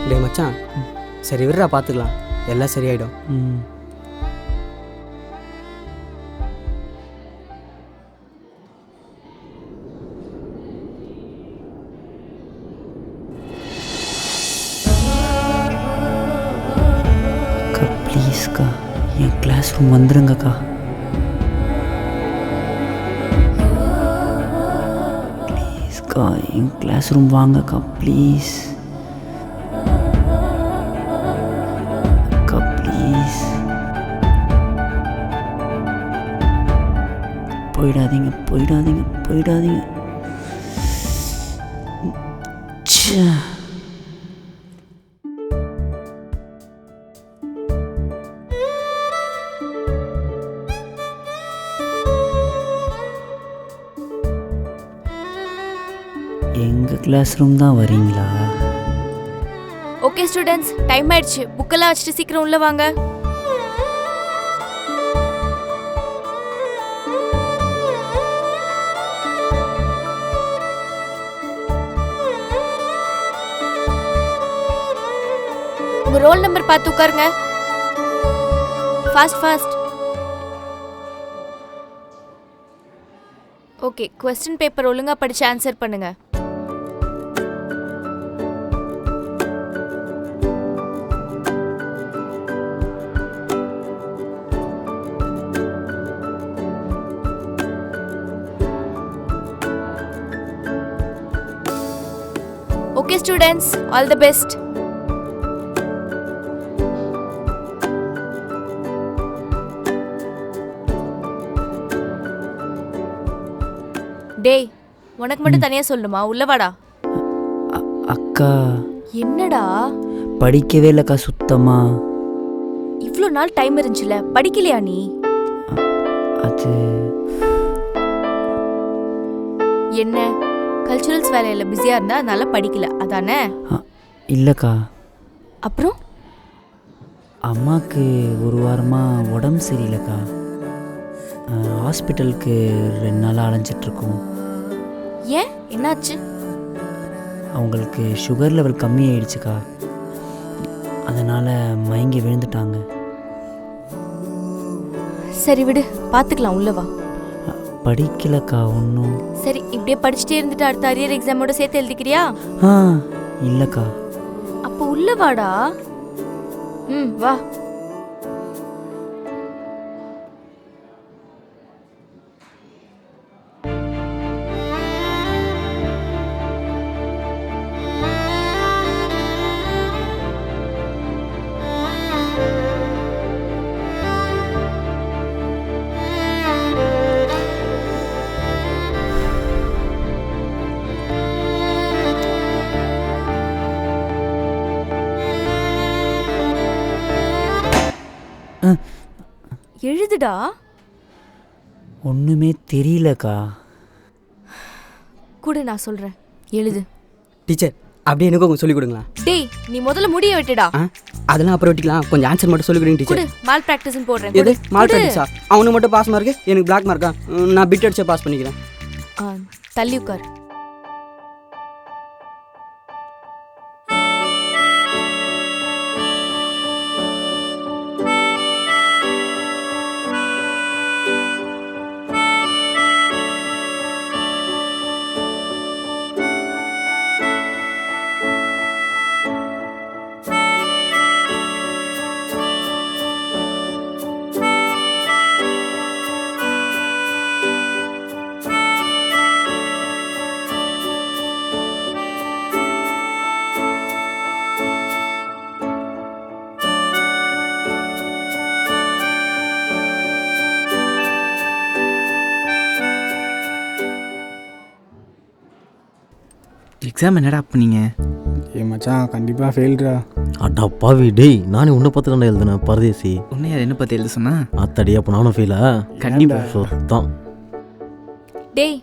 டே மச்சான், சரி விடுறா பார்த்துக்கலாம், எல்லாம் சரியாயிடும். ப்ளீஸ்க்கா என் கிளாஸ் ரூம் வந்துருங்கக்கா. ப்ளீஸ்க்கா என் கிளாஸ் ரூம் வாங்கக்கா ப்ளீஸ். அக்கா ப்ளீஸ். போயிடாதீங்க போயிடாதீங்க போயிடாதீங்க. ச்சே. எங்கள் கிளாஸ் ரூம் தான் வரீங்களா? ஓகே ஸ்டூடெண்ட்ஸ், டைம் ஆயிடுச்சு. புக்கெல்லாம் வச்சுட்டு சீக்கிரம் உள்ள வாங்க. உங்க ரோல் நம்பர் பார்த்து உட்காருங்க. Fast fast. Okay, question paper ஒழுங்கா படிச்சு ஆன்சர் பண்ணுங்க. Okay students, all the best. டேய், உனக்கு மட்டும் தனியா சொல்லணுமா? உள்ள வாடா. அக்கா என்னடா படிக்கவே இல்லைக்கா சுத்தமா. இவ்ளோ நாள் டைம் இருந்துச்சுல, படிக்கலையா நீ? அது என்ன கல்ச்சுரல்ஸ் வேலையில பிஸியா இருந்தா அதனால படிக்கல அதானே? இல்லைக்கா. அப்புறம் அம்மாவுக்கு ஒரு வாரமாக உடம்பு சரியில்லைக்கா. ஹாஸ்பிட்டலுக்கு 2 நாளாக அலைஞ்சிட்ருக்கோம். ஏன், என்னாச்சு? அவங்களுக்கு சுகர் லெவல் கம்மி ஆயிடுச்சுக்கா. அதனால் மயங்கி விழுந்துட்டாங்க. சரி விடு, பார்த்துக்கலாம், உள்ள வா. படிக்கலக்கா ஒன்றும். சரி, இப்படியே படிச்சுட்டே இருந்துட்டு அடுத்த அரியர் எக்ஸாமோட சேர்த்து எழுதிக்கிறியா? இல்லைக்கா. அப்போ உள்ள வாடா. வா. எழுதுடா. ஒன்றுமே தெரியலக்கா. கூட நான் சொல்றேன், எழுது. டீச்சர், அப்படியே எனக்கு கொஞ்சம் சொல்லிக் கொடுங்களா? டேய், நீ முதல்ல முடிய விட்டுடா. அதெல்லாம் அப்புறம் விட்டுக்கலாம், கொஞ்சம் ஆன்சர் மட்டும் சொல்லிக் கொடுங்க கூட டீச்சர். மால் பிராக்டிஸ்னு போடுறேன். எது மால் பிராக்டிஸா? அவனுக்கு மட்டும் பாஸ் மார்க்கு, எனக்கு பிளாக் மார்க்கா? நான் பிட் அடிச்சா பாஸ் பண்ணிக்கிறேன். தள்ளி உட்கார். எக்ஸாம் என்னடா பண்ணீங்க? மச்சான் கண்டிப்பாக ஃபெயில்டா. அட்டா பாவி டேய், நானே உன்னை பார்த்து தானே எழுதுனேன் பரதேசி. உன்னை என்ன பற்றி எழுத சொன்னா? அத்தடி, அப்போ நானும் ஃபெயிலா? கண்டிப்பா சுத்தம். டேய்,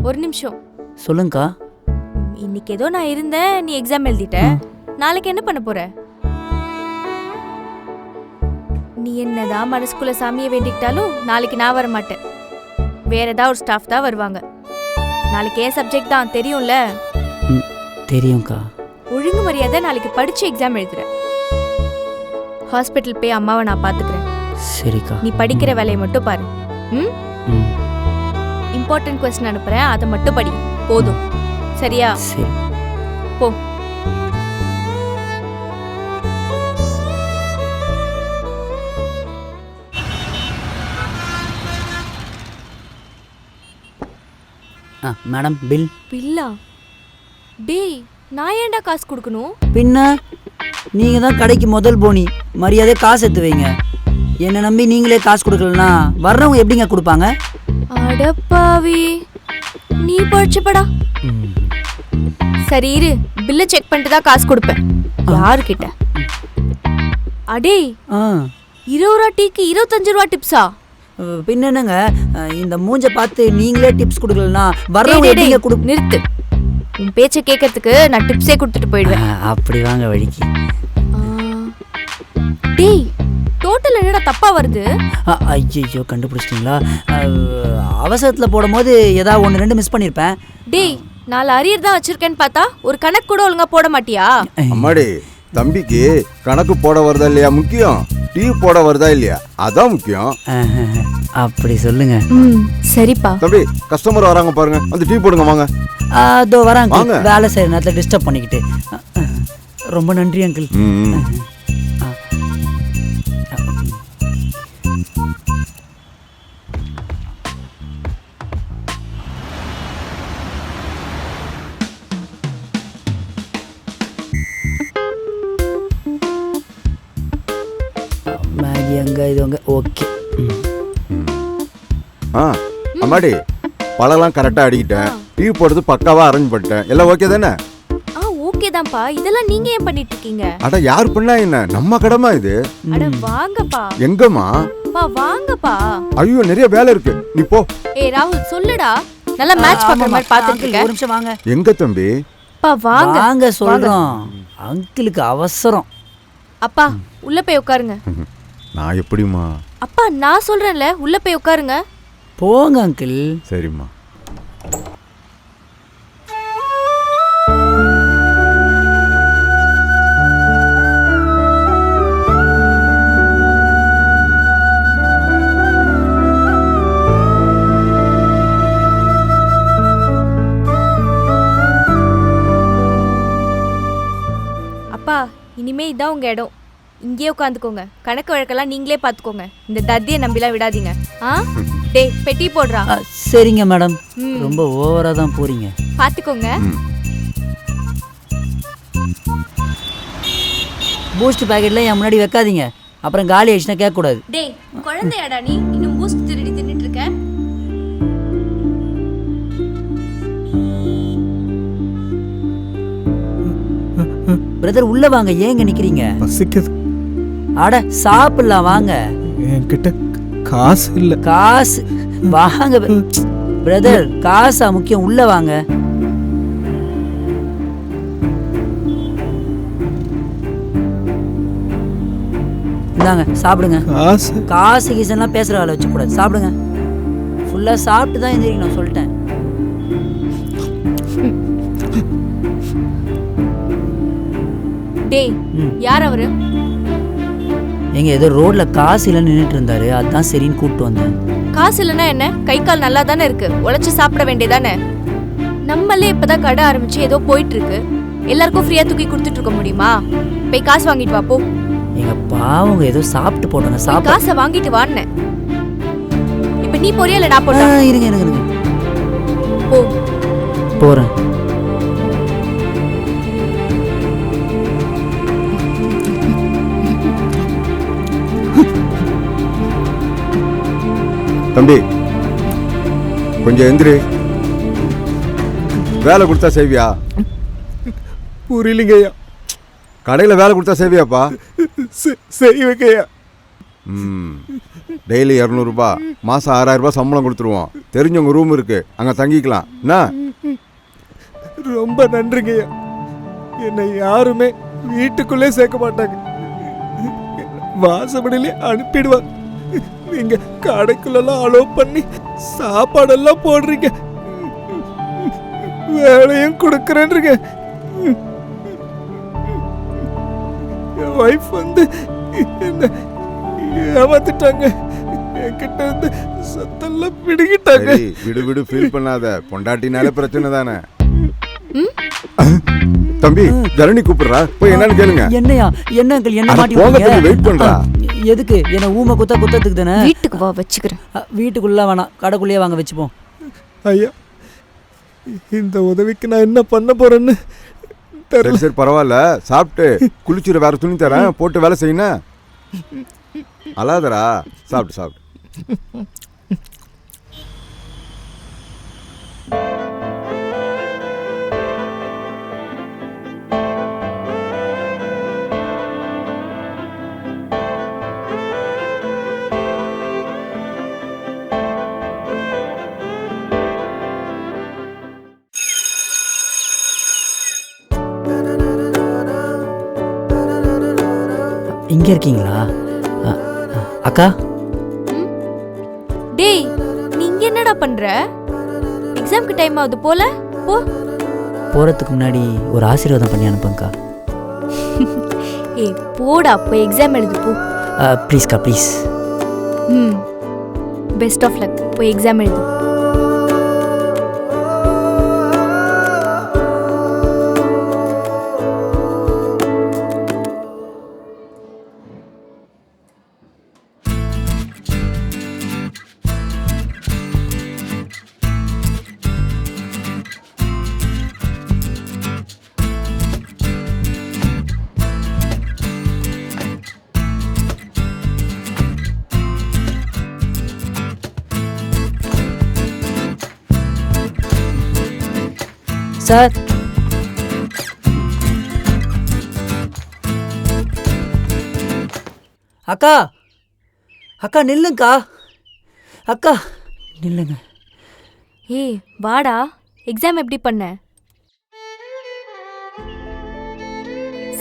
ஒரு நிமிஷம். சொல்லுங்கக்கா. இன்னைக்கு ஏதோ நான் இருந்தேன், நீ எக்ஸாம் எழுதிட்ட. நாளைக்கு என்ன பண்ண போற? நீ என்னதான் மனசுக்குள்ள சாமியை வேண்டிக்கிட்டாலும் நாளைக்கு நான் வர மாட்டேன். வேற ஏதாவது ஒரு ஸ்டாஃப் தான் வருவாங்க. நாளைக்கு ஏன் சப்ஜெக்ட் தான் தெரியும்ல? தெரியும்க்கா. ஒழுங்கு மரியாதை நாளைக்கு படிச்சு எக்ஸாம் எழுதுறேன். ஹாஸ்பிட்டல் போய் அம்மாவை நான் பாத்துக்கிறேன். சரிக்கா. நீ படிக்கிற வேலையை மட்டும் பாரு. ம், ம் இம்பார்ட்டன்ட் கொஸ்டின் அனுப்புறேன், அதை மட்டும் படி போதும். சரியா? சரி. போ. Madam bill. பில்லா? டேய், நான் ஏன்டா காசு கொடுக்கணும்? பின்ன நீங்கள் தான் கடைக்கு முதல் போனி, மரியாதை காசு எடுத்து வைங்க. என்னை நம்பி நீங்களே காசு கொடுக்கலன்னா வர்றவங்க எப்படிங்க கொடுப்பாங்க? அடப்பாவி, நீ படிச்சுப்படா. சரி இரு, பில்லை செக் பண்ணிட்டு தான் காசு கொடுப்பேன். யாருக்கிட்ட? அடே, 20 ரூபா டீக்கு 25 ரூபா டிப்ஸா? பின்ன என்னங்க, இந்த மூஞ்ச பார்த்து நீங்களே டிப்ஸ் கொடுக்கலன்னா வர்றவங்க எப்படிங்க கொடு? நிறுத்து, உன் பேச்சை கேட்கறதுக்கு நான் டிப்ஸே கொடுத்துட்டு போயிடுவேன். அப்படி வாங்க வழிக்கு. டேய், டோட்டல் என்னடா தப்பா வருது? ஐயோ, கண்டுபிடிச்சிட்டிங்களா? அவசரத்தில் போடும்போது ஏதாவது 1-2 மிஸ் பண்ணியிருப்பேன். டேய், 4 அரியர் தான் வச்சிருக்கேன்னு பார்த்தா ஒரு கணக்கு கூட ஒழுங்கா போட மாட்டியா? அம்மாடி, தம்பிக்கு கணக்கு போட வருதா இல்லையா முக்கியம், டீ போட வருதா இல்லையா அதான் முக்கியம். அப்படி சொல்லுங்க. சரிப்பா. தம்பி, கஸ்டமர் வராங்க பாருங்க, வந்து டீ போடுங்க வாங்க. அதோ வராங்க, வேலை செய்யற நேரத்தில் டிஸ்டர்ப் பண்ணிக்கிட்டு. ரொம்ப நன்றி அங்கிள். மேகி அங்க இது அங்க. ஓகே. அம்மாடி, பழம்லாம் கரெக்டாக அடிக்கிட்டேன், டீ போடுறது பக்காவா அரேஞ்ச் பண்ணிட்டேன், எல்லாம் ஓகே தானே? ஓகே தான்ப்பா. இதெல்லாம் நீங்க ஏன் பண்ணிட்டு இருக்கீங்க? அட யார் பண்ணா என்ன, நம்ம கடமை இது. அட வாங்கப்பா. எங்கம்மா? வாங்கப்பா. ஐயோ, நிறைய வேலை இருக்கு, நீ போ. ஏய் ராகுல், சொல்லுடா. நல்லா மேட்ச் பண்ற மாதிரி பாத்துட்டு இருக்க. ஒரு நிமிஷம் வாங்க. எங்க தம்பி? வாங்க வாங்க சொல்றோம். அங்கிளுக்கு அவசரம். அப்பா, உள்ள போய் உட்காருங்க. நான் எப்படிமா? அப்பா, நான் சொல்றேன்ல, உள்ள போய் உட்காருங்க. போங்க அங்கிள். சரிம்மா. அப்பா, இனிமே இதான் உங்க இடம். இங்கேயே உட்காந்துக்கோங்க. கணக்கு வழக்கெல்லாம் நீங்களே பார்த்துக்கோங்க. இந்த தத்தியை நம்பிலாம் விடாதீங்க. டேய், பெட்டி போடுறா. சரிங்க மேடம். ரொம்ப ஓவரா தான் போறீங்க. பார்த்துக்கோங்க. பூஸ்ட் பாக்கெட்ல என் முன்னாடி வைக்காதீங்க, அப்புறம் காலி ஆயிடுச்சுன்னா கேட்கக்கூடாது. டேய், குழந்தையாடா நீ? இன்னும் பூஸ்ட் திருடி தின்னுட்டு இருக்க? பிரதர், உள்ள வாங்க. ஏங்க நிக்கிறீங்க? பசிக்குது. அட சாப்பிடலாம் வாங்க. என்கிட்ட காசு இல்லை. காசு வாங்க பிரதர், காசா முக்கியம், உள்ள வாங்க. இந்தாங்க சாப்பிடுங்க. காசு கீசன்லாம் பேசுற வேலை வச்சுக்கூடாது, சாப்பிடுங்க. ஃபுல்லா சாப்பிட்டு தான் எந்திரிக்கணும் சொல்லிட்டேன். டேய், யார் அவரு? எங்க ஏதோ ரோட்ல காசு இல்லைன்னு நின்றுட்டு இருந்தாரு, அதான் சரின்னு கூப்பிட்டு வந்தேன். காசு இல்லைன்னா என்ன? கை கால் நல்லா தானே இருக்கு, உழைச்சு சாப்பிட வேண்டியதானே? நம்மளே இப்பதான் கடை ஆரம்பிச்சு ஏதோ போயிட்டு இருக்கு. எல்லாருக்கும் ஃப்ரீயா தூக்கி கொடுத்துட்டு இருக்க முடியுமா? போய் காசு வாங்கிட்டு வா போ. எங்க பாவங்க ஏதோ சாப்பிட்டு போட்டாங்க, சாப்பிட்டு காசை வாங்கிட்டு வான்னு. இப்ப நீ போறியா இல்ல நான் போறேன்? இருங்க இருங்க இருங்க. போ. போறேன். தம்பி, கொஞ்சம் எந்திரி. வேலை கொடுத்தா செய்வியா? புரியலிங்கய்யா. கடையில் வேலை கொடுத்தா செய்வியாப்பா? செய்வேங்கய்யா. டெய்லி 200 ரூபாய், மாதம் 6000 ரூபாய் சம்பளம் கொடுத்துருவோம். தெரிஞ்சவங்க ரூம் இருக்கு, அங்கே தங்கிக்கலாம். என்ன? ரொம்ப நன்றிங்கய்யா. என்னை யாருமே வீட்டுக்குள்ளே சேர்க்க மாட்டாங்க, வாசப்படியிலே அனுப்பிடுவாங்க. நீங்க கடைக்குள்ளெல்லாம் அலோவ் பண்ணி சாப்பாடெல்லாம் போடுறீங்க, வேலையும் கொடுக்குறேன்றீங்க. என் ஒய்ஃப் வந்து என்ன ஏமாத்திட்டாங்க. என்கிட்ட இருந்து சத்தெல்லாம் பிடிக்கிட்டாங்க. சரி, விடு விடு, ஃபீல் பண்ணாத. பொண்டாட்டினாலே பிரச்சனை தானே. தம்பி, ஜனனி கூப்பிடுறா, போய் என்னன்னு கேளுங்க. என்னையா என்ன அங்கிள் என்ன அட, மாட்டி போங்க விட்டீங்க? தம்பி, வெயிட் பண்றா. எதுக்கு என்ன ஊமை குத்தத்துக்கு தானே? வீட்டுக்கு வா வச்சுக்கிறேன். வீட்டுக்குள்ள வேணாம், கடைக்குள்ளேயே வாங்க வச்சுப்போம். ஐயா, இந்த உதவிக்கு நான் என்ன பண்ண போறேன்னு சரி தெரியல. சரி, பரவாயில்ல. சாப்பிட்டு குளிச்சுட்டு வேற துணி தரேன், போட்டு வேலை செய்யணும். அல்லாதரா, சாப்பிட்டு சாப்பிட்டு. இங்க இருக்கீங்களா? அக்கா, டேய் நீங்க என்னடா பண்ற? எக்ஸாம்க்கு டைம் ஆகுது போல. போ. போறதுக்கு முன்னாடி ஒரு ஆசீர்வாதம் பண்ணி அனுப்புங்கக்கா. ஏய் போடா, போய் எக்ஸாம் எழுது போ. ப்ளீஸ்க்கா ப்ளீஸ். Best of luck. போய் எக்ஸாம் எழுது. சார், அக்கா அக்கா நில்லுங்கக்கா. அக்கா நில்லுங்க. ஏய் வாடா. எக்ஸாம் எப்படி பண்ண?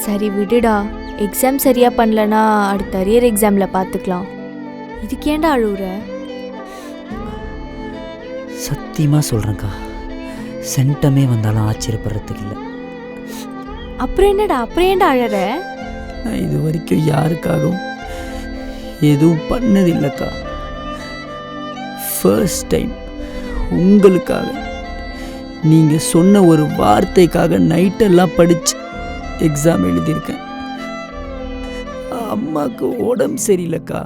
சரி விடுடா. எக்ஸாம் சரியா பண்ணலனா அடுத்த அரியர் எக்ஸாம்ல பாத்துக்கலாம். இதுக்கு ஏன்டா அழுவுற? சத்தியமா சொல்றேன்க்கா, சென்டமே வந்தாலும் ஆச்சரியப்படுறதுக்கு இல்லை. அப்புறம் என்னடா, அப்புறம் ஏன்டா அழற? நான் இது வரைக்கும் யாருக்காகவும் எதுவும் பண்ணதில்லைக்கா. ஃபர்ஸ்ட் டைம் உங்களுக்காக, நீங்க சொன்ன ஒரு வார்த்தைக்காக நைட்டெல்லாம் படிச்சு எக்ஸாம் எழுதியிருக்கேன். அம்மாவுக்கு உடம்பு சரியில்லைக்கா,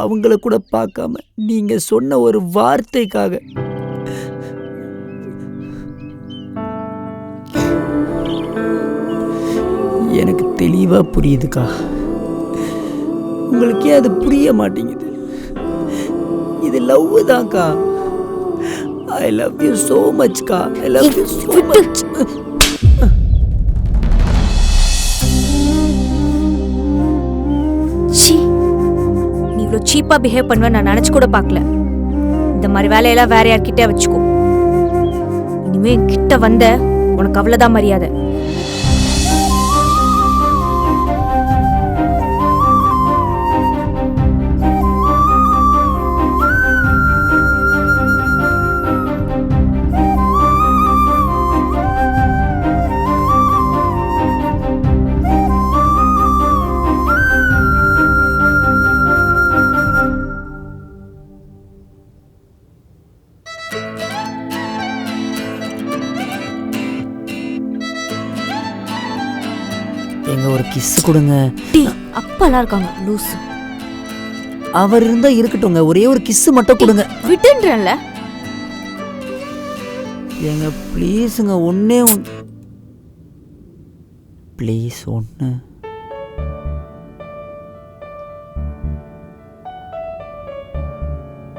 அவங்கள கூட பார்க்காம நீங்க சொன்ன ஒரு வார்த்தைக்காக எனக்கு தெளிவா புரியுதுக்கா. உங்களுக்கே அது புரிய மாட்டேங்குது. இது லவ் தான்க்கா. I love you so much கா. I love you so much. சீ, நீ இவ்வளோ சீப்பா பிஹேவ் பண்ணுவேன் நான் நினைச்சு கூட பார்க்கல. இந்த மாதிரி வேலையெல்லாம் வேற யார்கிட்ட வச்சுக்கோ. இனிமே கிட்ட வந்த உனக்கு அவ்வளவுதான் மரியாதை. எங்க ஒரு கிஸ் கொடுங்க. டீ அப்பெல்லாம் இருக்காங்க லூசு. அவர் இருந்தா இருக்கட்டுங்க, ஒரே ஒரு கிஸ் மட்டும் கொடுங்க. விட்டுன்றல. எங்க ப்ளீஸுங்க, ஒன்னே ஒன்று ப்ளீஸ். ஒன்று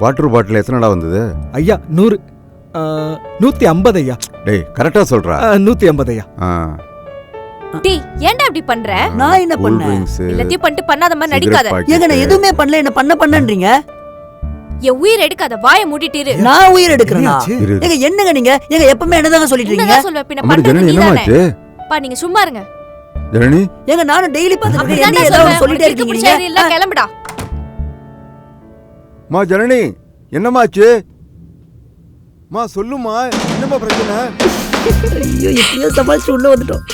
வாட்டர் பாட்டில் எத்தனைடா வந்தது? ஐயா 100, 150 ஐயா. டேய், கரெக்டா சொல்றா. 150 ஐயா. டீ ஏன்டா இப்படி பண்ற? நான் என்ன பண்ணேன்? எல்லாத்தையும் பண்ணிட்டு பண்ணாத மாதிரி நடிக்காத. ஏங்க நான் எதுவுமே பண்ணல, என்ன பண்ணன்றீங்க? என் உயிர் எடுக்காத, வாயை மூடிட்டு இரு. நான் உயிர் எடுக்கிறேனா? என்னாச்சு? ஏங்க என்னங்க நீங்க? ஏங்க எப்பவுமே என்னதாங்க சொல்லிட்டு இருக்கீங்க? என்னதான் சொல்வ? பின்ன அம்மா, பண்றது ஜனனி நீதானே. என்னமாச்சு? பா நீங்க சும்மா இருங்க. ஜனனி, ஏங்க நானும் டெய்லி பார்த்துட்டு அப்படிதான் என்ன ஏதாவது சொல்லுவேன். சொல்லிட்டே உனக்கு இருக்கீங்க பிடிச்ச இல்ல, நீங்க. கிளம்புடா. மா ஜனனி, என்னமாச்சு? மா சொல்லுமா, என்னமா பிரச்சனை? ஐயோ எப்படியோ சமாளிச்சு உள்ள வந்துட்டோம்.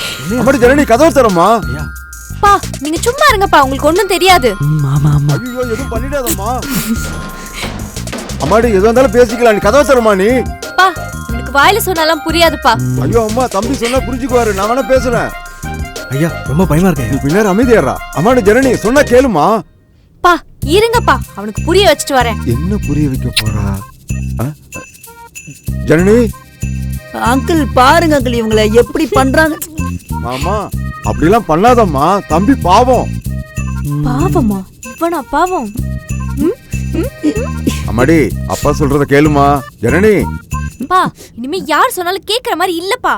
அம்மாடி ஜனனி, கதவு தரமா? ஐயா பா நீங்க சும்மா இருங்கப்பா, உங்களுக்கு ஒண்ணும் தெரியாது. ஆமா ஆமா. ஐயோ எதுவும் பண்ணிடாதம்மா. அம்மாடி எதுவும் இருந்தாலும் பேசிக்கலாம். நீ கதவை தரமா நீ. பா எனக்கு வாயில சொன்னாலாம் புரியாதுப்பா. ஐயோ அம்மா தம்பி சொன்னா புரிஞ்சுக்குவாரு. நான் வேணா பேசுறேன். ஐயா ரொம்ப பயமா இருக்கேன். நீ பின்னாடி அமைதியாடுறா. அம்மாடி ஜனனி சொன்னா கேளுமா. பா இருங்கப்பா, அவனுக்கு புரிய வச்சுட்டு வரேன். என்ன புரிய வைக்க போறா? ஜனனி. அங்கிள் பாருங்க அங்கிள் இவங்களை எப்படி பண்றாங்க. மாமா அப்படிலாம் பண்ணாதம்மா, தம்பி பாவம். பாவமா? இவனா பாவம்? அம்மாடி அப்பா சொல்றத கேளுமா. ஜனனி. பா இனிமே யார் சொன்னாலும் கேக்குற மாதிரி இல்லப்பா.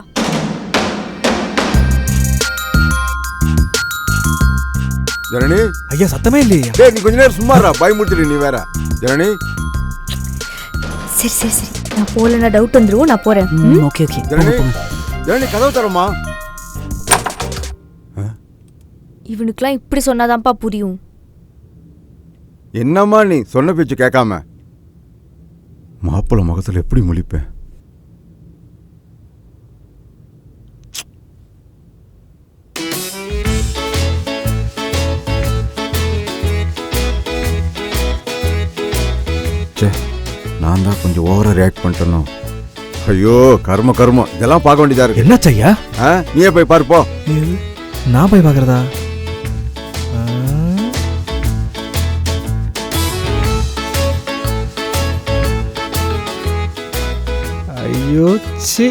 ஜனனி. ஐயா சத்தமே இல்லையா? டேய் நீ கொஞ்ச நேரம் சும்மா இருடா, பயமுறுத்திடு நீ வேற. ஜனனி. சரி சரி சரி, நான் போலனா டவுட் வந்துரும், நான் போறேன். Okay okay. ஜனனி. ஜனனி கதவு தரமா. இவனுக்குலாம் இப்படி சொன்னாதான்ப்பா புரியும். என்னம்மா நீ சொன்ன பேச்சு கேட்காம? மாப்பிள்ள முகத்துல எப்படி முழிப்பேன்? நான் தான் கொஞ்சம் ஓவரா ரியாக்ட் பண்ணிட்டேனோ. ஐயோ கர்ம கர்மம், இதெல்லாம் பார்க்க வேண்டியதா இருக்கு. என்னாச்சு ஐயா? நீயே போய் பாரு போ. நான் போய் பார்க்கறதா? ஐயோ சி,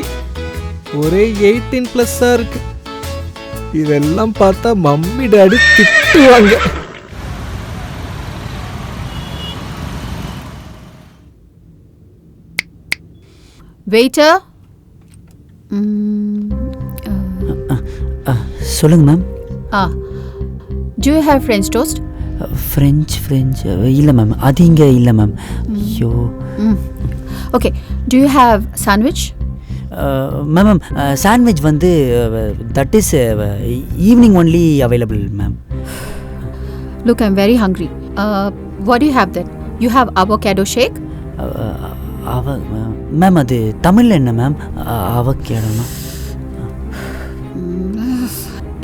ஒரே 18+ இருக்கு. இதெல்லாம் பார்த்தா மம்மி டாடி திட்டுவாங்க. வெயிட்டர். சொல்லுங்க ma'am. Do you have French toast? French இல்லை மேம், அது இங்கே இல்லை மேம். ஐயோ. Okay. Do you have sandwich? Ma'am sandwich வந்து that is evening only available ma'am. Look, I'm very hungry. What do you have then? You have avocado shake? Ma'am அது தமிழில் என்ன ma'am? அவகேடோனா?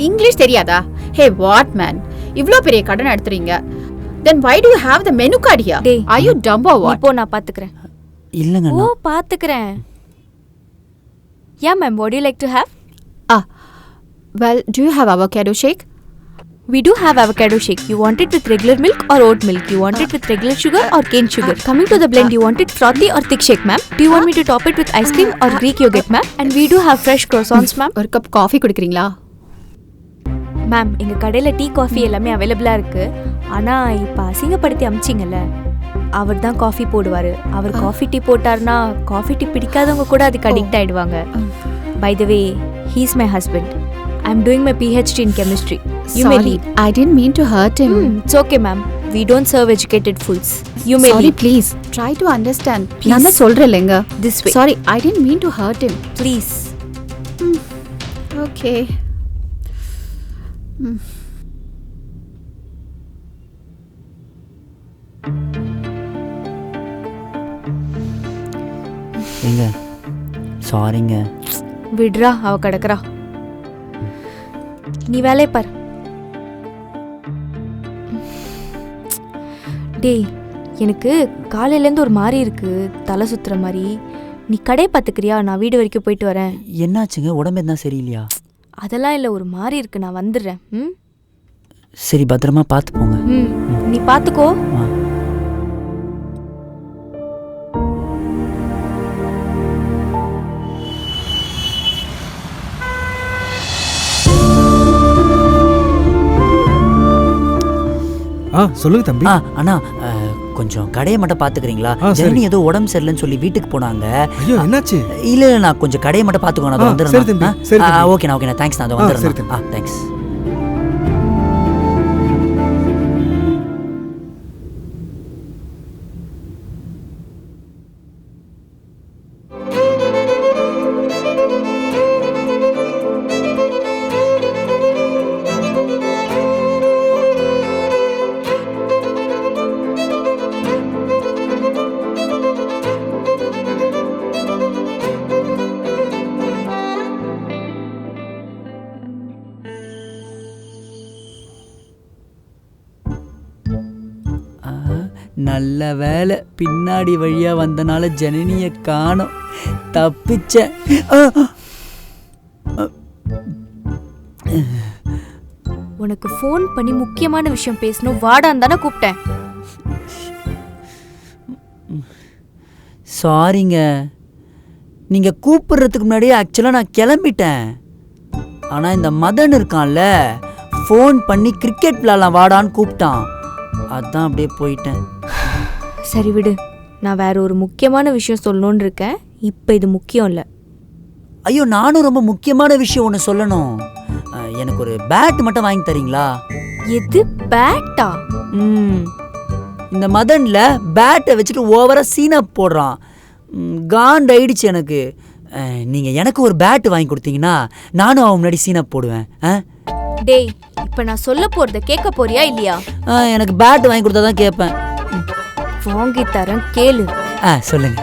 English தெரியாதா? Hey, what man? இவ்ளோ பெரிய கடை நடத்துறீங்க. Then why do you have the menu card here? டேய், Are you dumb or what? இப்போ நான் பாத்துக்கிறேன். இல்லைங்க. ஓ பாத்துக்கிறேன். Yeah ma'am, what do you like to have? Well, do you have avocado shake? We do have avocado shake. You want it with regular milk or oat milk? You want it with regular sugar or cane sugar? Coming to the blend, you want it frothy or thick shake, ma'am? Do you want me to top it with ice cream or Greek yogurt, ma'am? And we do have fresh croissants, ma'am. ஒரு cup coffee குடிக்கிறீங்களா? Ma'am எங்க கடையில tea coffee எல்லாமே அவைலபிளா இருக்கு. ஆனா இப்ப அசிங்கப்படுத்தி அமிச்சிங்கல்ல, அவர் தான் காஃபி போடுவாரு. அவர் காஃபி டீ போட்டாருன்னா காஃபி டீ பிடிக்காதவங்க கூட அதுக்கு அடிக்ட் ஆயிடுவாங்க. By the way, he's my husband. I'm doing my PhD in chemistry. You may leave. I didn't mean to hurt him. It's okay, ma'am. We don't serve educated fools. You may Sorry, leave. please. Try to understand. Please. நான் தான் சொல்றேன்லங்க. This way. Sorry, I didn't mean to hurt him. Please. Okay. ஏங்க சாரிங்க. விட்றா, அவ கிடக்குறா. நீ வேலையை பார். டேய், எனக்கு காலையிலேருந்து ஒரு மாதிரி இருக்கு, தலை சுத்துற மாதிரி. நீ கடையை பார்த்துக்கிறியா? நான் வீடு வரைக்கும் போயிட்டு வரேன். என்னாச்சுங்க? உடம்பு எதுனா சரியில்லையா? அதெல்லாம் இல்லை, ஒரு மாதிரி இருக்கு, நான் வந்துடுறேன். ம் சரி, பத்திரமா பார்த்து போங்க. ம் நீ பார்த்துக்கோ. சொல்லுங்க தம்பி. அண்ணா கொஞ்சம் கடையை மட்டும் பாத்துக்கிறீங்களா? சரி. ஜெனி ஏதோ உடம்பு சரியில்லைன்னு சொல்லி வீட்டுக்கு போனாங்க. ஐயோ என்னாச்சு? இல்ல நான் கொஞ்சம் கடையை மட்டும் பாத்துக்கோங்க. நான் சரி தம்பி, வந்துடுறேன். சரி தம்பி. ஓகேண்ணா தேங்க்ஸ். நான் சரி வந்துடுறேன். தம்பி. தேங்க்ஸ். நல்ல வேலை பின்னாடி வழியா வந்தனால ஜனனியை காணோம், தப்பிச்சேன். உனக்கு ஃபோன் பண்ணி முக்கியமான விஷயம் பேசணும் வாடான்னு தானே கூப்பிட்டேன். சாரிங்க, நீங்கள் கூப்பிடுறதுக்கு முன்னாடியே ஆக்சுவலாக நான் கிளம்பிட்டேன். ஆனால் இந்த மதன் இருக்கான்ல, ஃபோன் பண்ணி கிரிக்கெட் விளாட்லாம் வாடான்னு கூப்பிட்டான், அதான் அப்படியே போயிட்டேன். சரி விடு, நான் வேற ஒரு முக்கியமான விஷயம் சொல்லணும்னு இருக்கேன். இப்போ இது முக்கியம் இல்லை. ஐயோ, நானும் ரொம்ப முக்கியமான விஷயம் ஒன்று சொல்லணும். எனக்கு ஒரு பேட் மட்டும் வாங்கி தரீங்களா? எது பேட்டா? இந்த மதனில் பேட்டை வச்சுட்டு ஓவராக சீனா போடுறான், காண்ட் ஆயிடுச்சு எனக்கு. நீங்கள் எனக்கு ஒரு பேட்டு வாங்கி கொடுத்தீங்கன்னா நானும் அவன் முன்னாடி சீனா போடுவேன். டேய், இப்போ நான் சொல்ல போறத கேட்க போறியா இல்லையா? எனக்கு பேட் வாங்கி கொடுத்தா தான் கேட்பேன். வாங்கி தரேன், கேளு. சொல்லுங்க.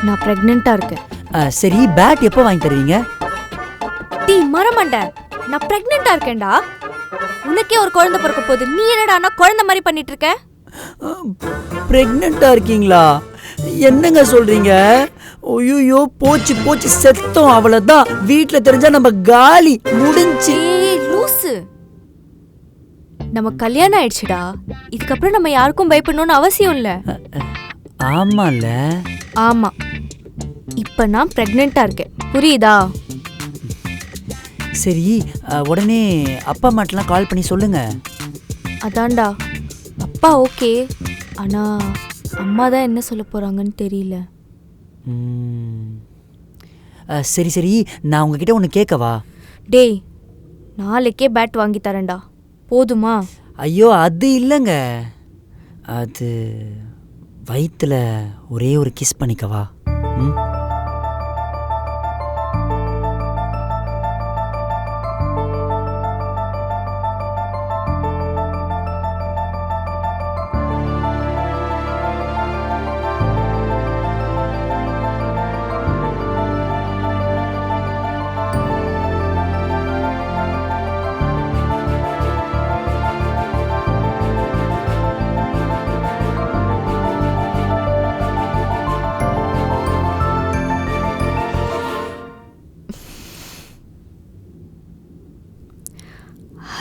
நான் பிரெக்னெண்டா இருக்கேன். சரி, பேட் எப்போ வாங்கி தருவீங்க? டீ மரமண்ட, நான் பிரெக்னெண்டா இருக்கேன்டா. உனக்கே ஒரு குழந்தை பிறக்க போகுது, நீ என்னடா குழந்தை மாதிரி பண்ணிட்டு இருக்க? பிரெக்னெண்டா இருக்கீங்களா? என்னங்க சொல்றீங்க? ஐயோ, போச்சு போச்சு, செத்தோம், அவ்வளவுதான். வீட்டில் தெரிஞ்சா நம்ம காலி, முடிஞ்சு. லூசு, நம்ம கல்யாணம் ஆயிடுச்சுடா. இதுக்கப்புறம் நம்ம யாருக்கும் பயப்படணும்னு அவசியம் இல்லை. ஆமால. ஆமா, இப்ப நான் பிரெக்னெண்டா இருக்கேன், புரியுதா? சரி, உடனே அப்பா அம்மாட்டெல்லாம் கால் பண்ணி சொல்லுங்க. அதான்டா, அப்பா ஓகே, ஆனா அம்மா தான் என்ன சொல்ல போறாங்கன்னு தெரியல. சரி சரி, நான் உங்ககிட்ட ஒன்று கேட்கவா? டேய், நாளைக்கே பேட் வாங்கி தரேன்டா, போதுமா? ஐயோ, அது இல்லைங்க, அது வயிற்றுல ஒரே ஒரு கிஸ் பண்ணிக்கவா?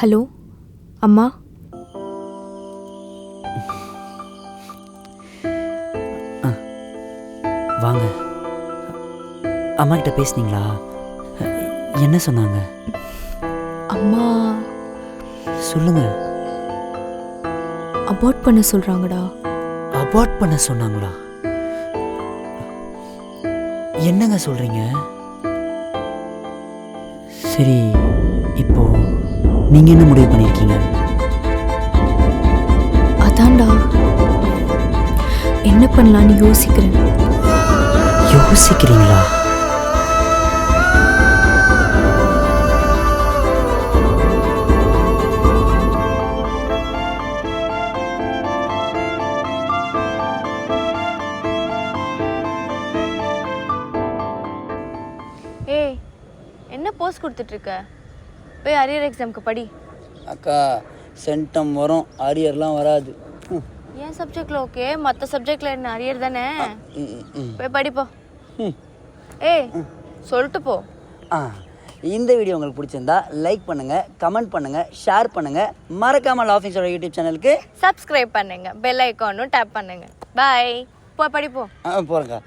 ஹலோ அம்மா. வாங்க. அம்மா கிட்ட பேசுனீங்களா? என்ன சொன்னாங்க? அம்மா சொல்லுங்க. அபார்ட் பண்ண சொல்றாங்கடா. அபார்ட் பண்ண சொன்னாங்களா? என்னங்க சொல்றீங்க? சரி, இப்போ நீங்க என்ன முடிவு பண்ணிருக்கீங்க? அதான்டா, என்ன பண்ணலான்னு யோசிக்கிறேன். யோசிக்கிறீங்களா? ஏய், என்ன போஸ் கொடுத்துட்டு இருக்க? போய் அரியர் எக்ஸாம்க்கு படி. அக்கா, சென்டம் வரும், அரியர்லாம் வராது. ஏன் சப்ஜெக்ட்ல ஓகே, மற்ற சப்ஜெக்ட்ல என்ன அரியர் தானே? போய் படிப்போ. ஏய், சொல்லிட்டு போ. இந்த வீடியோ உங்களுக்கு பிடிச்சிருந்தா லைக் பண்ணுங்க, கமெண்ட் பண்ணுங்க, ஷேர் பண்ணுங்க, மறக்காம லாஃபிங்ஸோட யூடியூப் சேனலுக்கு சப்ஸ்கிரைப் பண்ணுங்க, பெல் ஐகானும் டேப் பண்ணுங்க. பை. போய் படிப்போம். போறேங்க்கா.